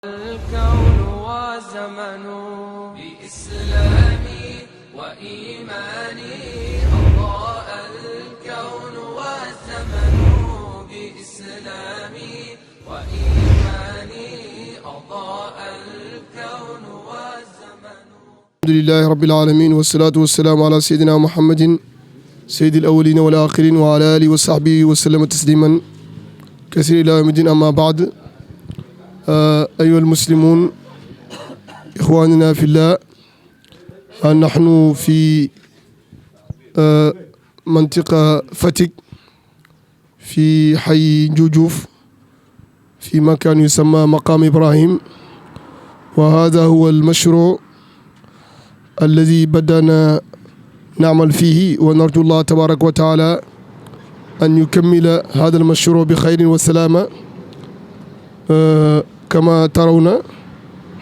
الكون والزمن بإسلامي وإيماني أضاء الكون والزمن بإسلامي وإيماني أضاء الكون والزمن. الحمد لله رب العالمين والصلاة والسلام على سيدنا محمد سيد الأولين والآخرين وعلى آله وصحبه وسلم تسليما كثيرا إلى يوم الدين. أما بعد، أيها المسلمون إخواننا في الله، نحن في منطقة فتك في حي جوجوف في مكان يسمى مقام إبراهيم، وهذا هو المشروع الذي بدأنا نعمل فيه، ونرجو الله تبارك وتعالى أن يكمل هذا المشروع بخير وسلامة. كما ترون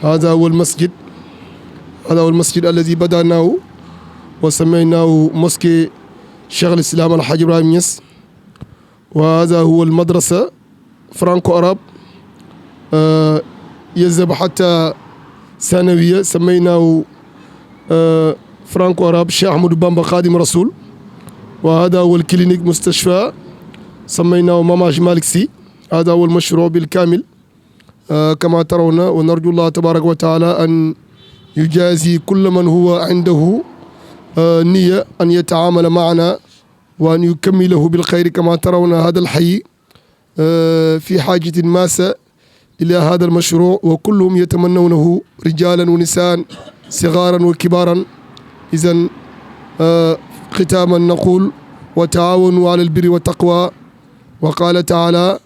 هذا هو المسجد، الذي بدأناه وسميناه مسجد شيخ الإسلام الحاج إبراهيم نياس، وهذا هو المدرسة فرانكو أراب يذهب حتى ثانوية، سميناه فرانكو أراب شيخ أحمد بامبا خادم رسول. وهذا هو الكلينيك مستشفى سميناه ماماج مالك سي. هذا هو المشروع بالكامل كما ترون، ونرجو الله تبارك وتعالى أن يجازي كل من هو عنده نية أن يتعامل معنا وأن يكمله بالخير. كما ترون هذا الحي في حاجة ماسة إلى هذا المشروع، وكلهم يتمنونه رجالا ونساء صغارا وكبارا. إذن ختاما نقول: وتعاونوا على البر والتقوى، وقال تعالى: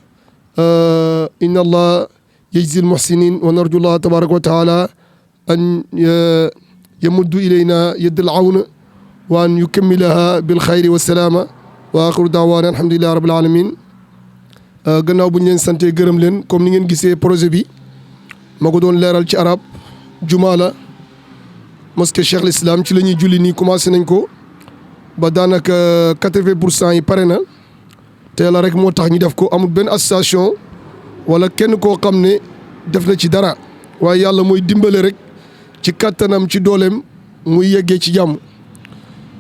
إن الله يجزي المحسنين. ونرجو الله تبارك وتعالى أن يمد إلينا يد العون وأن يكملها بالخير والسلامة. وآخر دعوانا الحمد لله رب العالمين. gannaaw bu ñu leen sante gërëm leen, comme ni ngeen gisee projet bi ma ko doon leeral ci arab, jumaa la mosquée Cheikh l'Islam, ci la ñuy julli nii commencé nañ ko ba daanaka 80% yi pare na te la rek moo tax ñu def ko. amul benn association wala kenn koo xam ne def na ci dara, waaye yàlla mooy dimbale rek ci kattanam ci dooleem muy yeggee ci jàmm.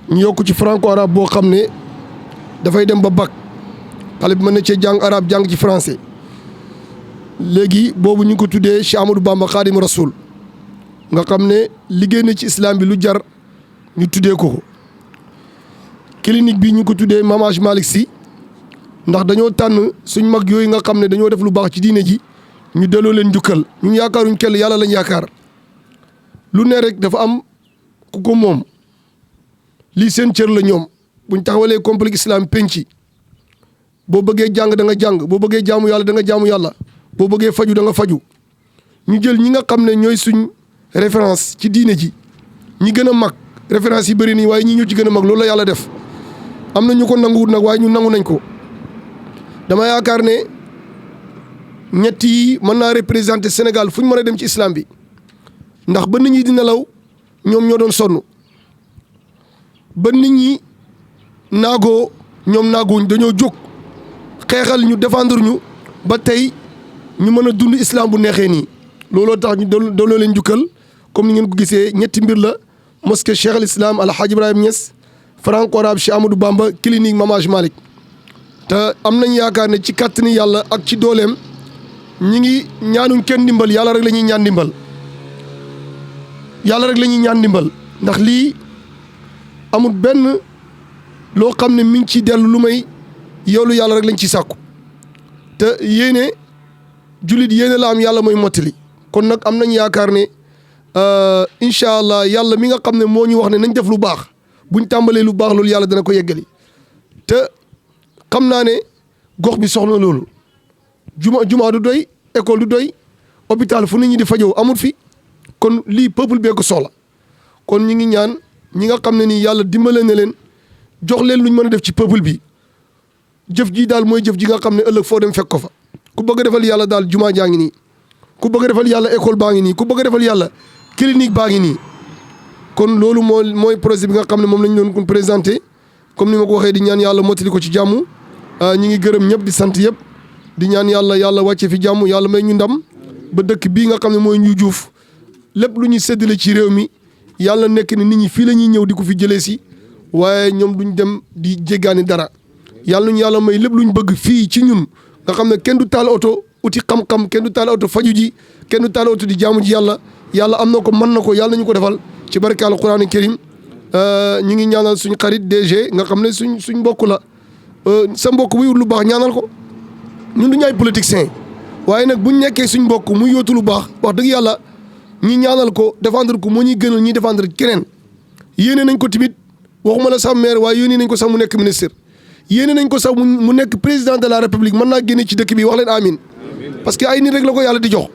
ñu yokk ci franco arabe boo xam ne dafay dem ba bac, xale bi mën na cee jàng arabe jàng ci français. léegi boobu ñu ngi ko tuddee Cheikh Amadou Bamba Khadim Rasoul, nga xam ne liggéey na ci islam bi lu jar ñu tuddee ko. clinique bi ñu ngi ko tuddee Mamage Malick Sy, ndax dañoo tànn suñ mag yooyu nga xam ne dañoo def lu baax ci diine ji, ñu delloo leen njukkal. ñun yaakaaruñ kenn, yàlla lañ yaakaar. lu ne rek dafa am ku ko moom, lii seen cër la ñoom. buñ taxawalee complexe islam penci, boo bëggee jàng da nga jàng, boo bëggee jaamu yàlla da nga jaamu yàlla, boo bëggee faju da nga faju. ñu jël ñi nga xam ne ñooy suñ référence ci diine ji, ñi gën a mag. référence yi bëri nii waaye ñi ñu ci gën a mag, loolu la yàlla def. am na ñu ko nanguwut nag, waaye ñu nangu nañ ko. dama yaakaar ne ñett yi mën naa représenter Sénégal fu ñu mën a dem ci islam bi, ndax ba nit ñi di nelaw ñoom ñoo doon sonn, ba nit ñi naagoo ñoom naaguwuñ, dañoo jóg xeexal ñu, défendre ñu ba tey ñu mën a dund islam bu neexee nii. looloo tax ñu dooloo leen njukkal. comme ni ngeen ko gisee, ñetti mbir la: mosquée Cheikh al Islam Al Hadj Ibrahim Niass, franco arabe Cheikh Amadou Bamba, clinique Mamage Malick. te am nañ yaakaar ne ci kàttani yàlla ak ci dooleem ñi ngi ñaanuñ kenn ndimbal, yàlla rek la ñuy ñaan ndimbal. yàlla rek la ñuy ñaan ndimbal, ndax lii amul benn loo xam ne mi ngi ciy dellu lu may yoolu yàlla rek lañ ci sàkku. te yéene jullit yéene la am, yàlla mooy mottali. kon nag am nañ yaakaar ne incha allah yàlla mi nga xam ne moo ñu wax ne nañ def lu baax, buñ tàmbalee lu baax loolu yàlla dana ko yeggali. te xam naa ne gox bi soxla loolu. juma du doy, école du doy, hôpital fu nit ñi di fajoo amul fi. kon lii peuple bee ko soxla. kon ñi ngi ñaan ñi nga xam ne nii yàlla dimbale na leen, jox leen luñ mën a def ci peuple bi. jëf ji daal mooy jëf ji nga xam ne ëllëg foo dem fekk ko fa. ku bëgg a defal yàlla daal jumaa jaa ngi nii, ku bëgg a defal yàlla école baa ngi nii, ku bëgg a defal yàlla clinique baa ngi nii. kon loolu mooy projet bi nga xam ne moom lañ doon présenté. comme ni ma ko waxee, di ñaan yàlla mottali ko ci jàmm. ñi ngi gërëm ñëpp di sant yëpp di ñaan yàlla wàcce fi jàmm, yàlla may ñu ndam ba dëkk bii nga xam ne mooy ñu juuf lépp lu ñuy séddale ci réew mi yàlla nekk ni nit ñi fii la ñuy ñëw di ko fi jëlee si waaye ñoom duñ dem di jéggaani dara yàlla ñu yàlla may lépp lu ñu bëgg fii ci ñun nga xam ne kenn du taal oto uti xam-xam kenn du taal oto faju ji kenn du taal oto di jaamu ji yàlla am na ko mën na ko yàlla nañu ko defal ci barke alquraan karim ñu ngi ñaanal suñ xarit DG nga xam ne suñ mbokk la sa mbokk buy wut lu baax ñaanal ko ñun du ñu ay politiciens waaye nag buñ nekkee suñ mbokk muy yóotu lu baax wax dëgg yàlla ñi ñaanal ko défendre ko moo ñuy gënal ñuy défendre keneen yéene nañ ko tamit waxuma la sax maire waaye yéene nañ ko sax mu nekk ministre yéene nañ ko sax mu nekk président de la république mën naa génne ci dëkk bi wax leen amin parce que ay nit rek la ko yàlla di jox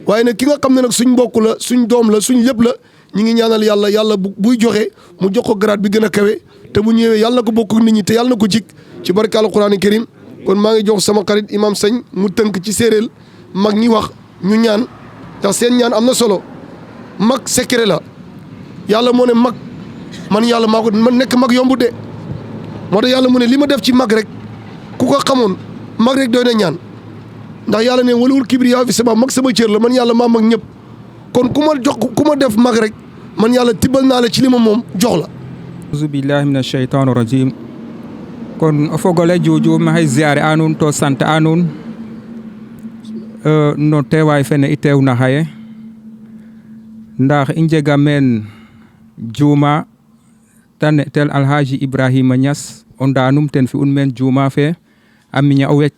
waaye nag ki nga xam ne nag suñ mbokk la suñ doom la suñ lépp la ñi ngi ñaanal yàlla buy joxe mu jox ko grade bi gën a kawe te bu ñëwee yàlla na ko bokk nit ñi te yàlla na ko jik ci barke alquraan karim kon maa ngi jox sama xarit imam Sañ mu tënk ci séeréer mag ñi wax ñu ñaan ndax seen ñaan am na solo mag secret la yàlla moo ne mag man yàlla maa ko man nekk mag yombu de moo tax yàlla mu ne li ma def ci mag rek ku ko xamoon mag rek doy na ñaan ndax yàlla ne walawul kibriyaa fi sama mag sama cër la man yàlla maa mag ñëpp kon ku ma def mag rek man yàlla tibbal naa la ci li ma moom jox la auzu billahi mina sheytaani rajim kon o fogole juuju maxey ziare a nuun to sant a nuun no teewaay fene i teewna xaye ndax i njega meen juuma ta ne'tel Alhaji Ibrahima Niass o ndaanum ten fi'un meen juuma fe a miña o wec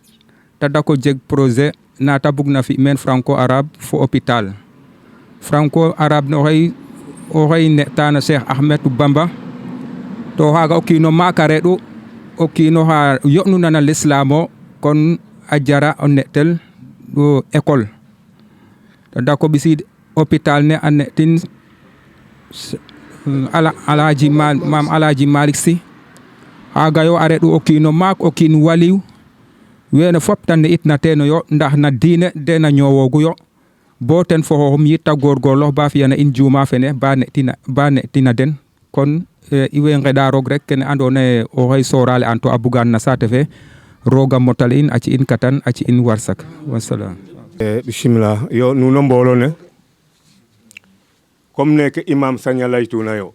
ta dako jeg projet na ta bugna fi meen franco arabe fo hôpital franco arabe ne oxey ne'tana Cheikh Ahmadou Bamba to xaaga o kiino maak a re'u o kiino xa yo'nuna na l'islam o kon a jara o ne'tel école ta dako ɓisiid hôpital ne a ne'tin Maam Alhaji Malick Sy xaaga yo a re'u o kiino maak o kiin waliw weene fop ta ne'itna teeno yo ndax na diine de na ñoowoogu yo bo ten fo xooxum yit ta goorgoorloox ba fiyana in juuma fene ba ne'tina den kon i way ngeɗa roog rek kene andoona yee oxey sooraale an to a bugaan na saate fe roog a motal in a ci in katan a ci in warsak wassalam bismillah yo nuun o mboolo ne comme neke imam Sagne a laytuna yo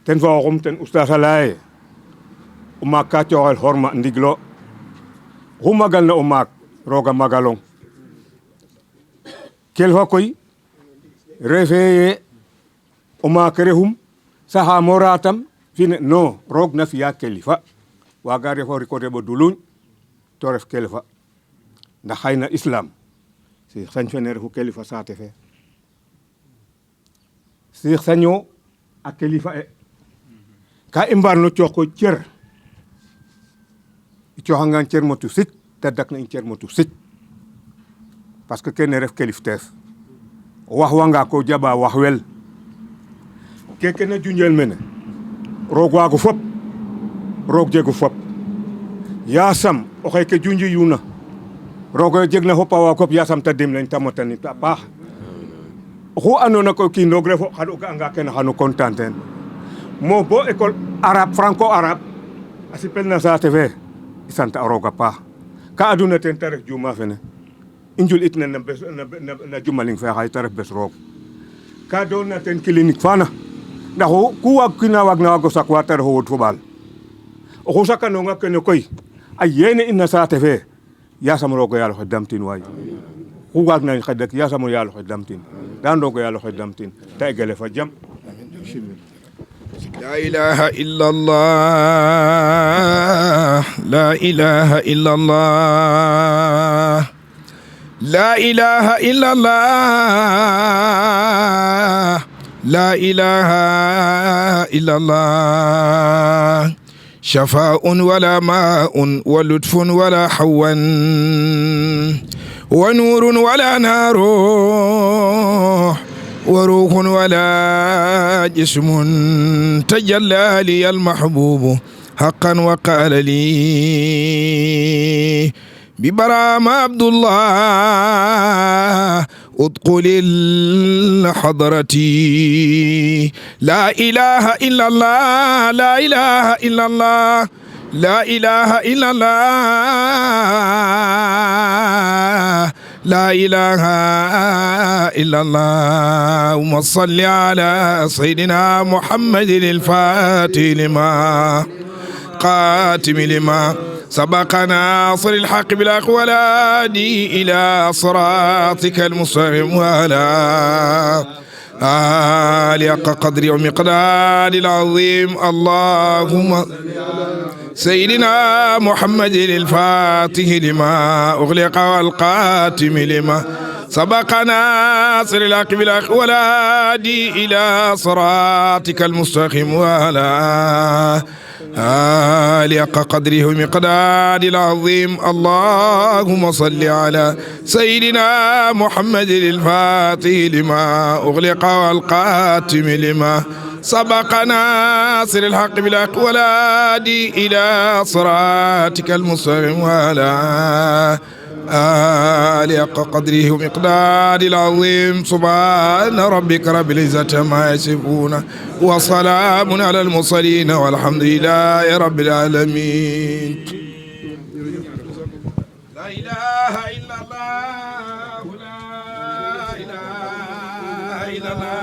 ten fo xooxum ten oustaz a laya ye o maak ka cooxel xorma ndiglo oxu magal na o maak rooga magalong kelfa koy refe ye o maak refum saxamo ratam fine non roog na fiya kelifa waga refo riko reɓo duluñ to ref kelifa ndax xayna islam Cheikh Sagne fene refu kelifa saate fe Cheikh Sagne o a kelifa ka i mbarno coox ko cer i cooxangan cer motu sik te dakna in cer motu sik parce que kene ref kelifteef o waxwanga ko jaɓa wax wel keke na junjel mene roog waagu fop roog jegu fop yasam o xeke junji yuna roog jeg na fop a waag fop yasam te dimleñ ta motanit a paax oxu andoona koy o kiin roog refo xan o ga'anga kene xan o content ten mo bo école arabe franco arabe a sipel na saate fe i sant a roog a paax ka aduna ten te ref juuma fene i njul it na jumaling fe xaye te ref bes roog ka doona ten clinique faana ndax ku waagkina waag na waago sakwa te ref o wod fo ɓaal oxu sakanonga kene koy a yeene in na saate fe yasam roog o yaal oxe damtin waay xu waagna xedek yasam o yaal oxe damtin dan roog o yaal oxe damtin ta egale fa jam لا إله إلا الله لا إله إلا الله لا إله إلا الله لا إله إلا الله شفاء ولا ماء ولطف ولا حوا ونور ولا نار وروح ولا جسم تجلى لي المحبوب حقا وقال لي ببرام عبد الله ادخل الحضرة لا إله إلا الله لا إله إلا الله لا إله إلا الله لا إله إلا الله اللهم صل على سيدنا محمد الفاتح لما قاتم لما سبق ناصر الحق بالحق والهادي إلى صراطك المستقيم وعلى آل حق قدر ومقدار العظيم اللهم سيدنا محمد الفاتح لما أغلق والقاتم لما سبق ناصر الحق بالحق والهادي إلى صراطك المستقيم وعلى آل حق قدره ومقدار العظيم اللهم صل على سيدنا محمد الفاتح لما أغلق والقاتم لما سبق ناصر الحق بالحق والهادي إلى صراطك المستقيم وعلى آل حق قدره ومقدار العظيم سبحان ربك رب العزة عما يصفون وسلام على المرسلين والحمد لله رب العالمين. لا إله إلا الله لا إله إلا الله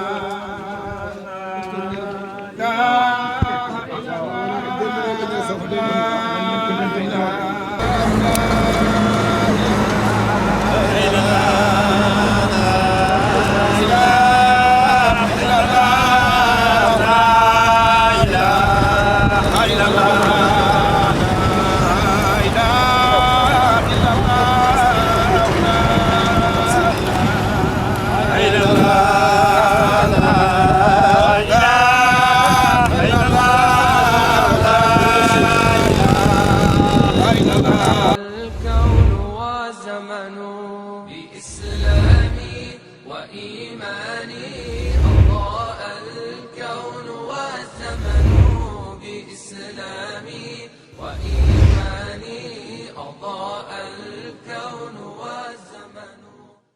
بإسلامي وإيماني أضاء الكون